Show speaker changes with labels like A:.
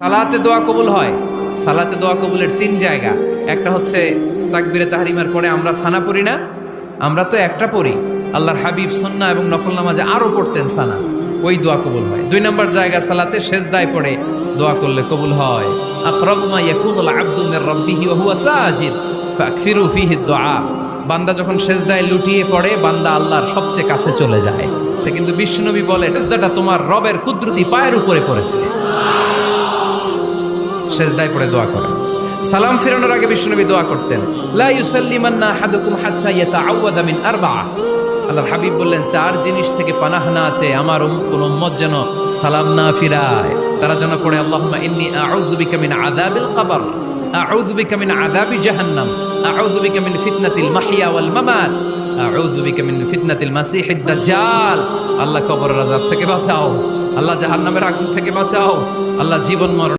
A: সালাতে দোয়া কবুল হয়। সালাতে দোয়া কবুলের তিন জায়গা। একটা হচ্ছে তাকবীরে তাহরিমার পরে আমরা সানা পড়ি না, আমরা তো একটা পড়ি। আল্লাহর হাবিব সুন্নাহ এবং নফল নামাজে আরো পড়তেন সানা, ওই দোয়া কবুল হয়। দুই নম্বর জায়গা সালাতে সেজদায় পড়ে দোয়া করলে কবুল হয়। আকরাবু মা ইয়াকুনুল আবদু মির রাব্বিহি ওয়া হুয়া সাজিদ ফাকসিরু ফীহি দুআ। বান্দা যখন সেজদায় লুটিয়ে পড়ে বান্দা আল্লাহর সবচেয়ে কাছে চলে যায়। কিন্তু বিশ্বনবী বলে সেজদাটা তোমার রবের কুদরতি পায়ের উপরে পড়েছে। সেজদায় পড়ে দোয়া করেন। সালাম ফিরানোর আগে বিশ্বনবী দোয়া করতেন, লা ইউসাল্লিমান্না আহাদুকুম হাত্তা ইয়াতাআওয়াযা মিন আরবাআ। আল্লাহর হাবিব বললেন, চার জিনিস থেকে পানাহানা আছে আমার কোন উম্মত যেন সালাম না ফিরায়। তারা যেন পড়ে আল্লাহুম্মা ইন্নী আউযু বিকা মিন আযাবিল কবর, আউযু বিকা মিন আযাবি জাহান্নাম, আউযু বিকা মিন ফিতনাতিল মাহইয়া ওয়াল মামাত, আউযু বিকা মিন ফিতনাতিল মাসিহিদ দাজ্জাল। আল্লাহ কবরের আযাব থেকে বাঁচাও, আল্লাহ জাহান্নামের আগুন থেকে বাঁচাও, আল্লাহ জীবন মরণ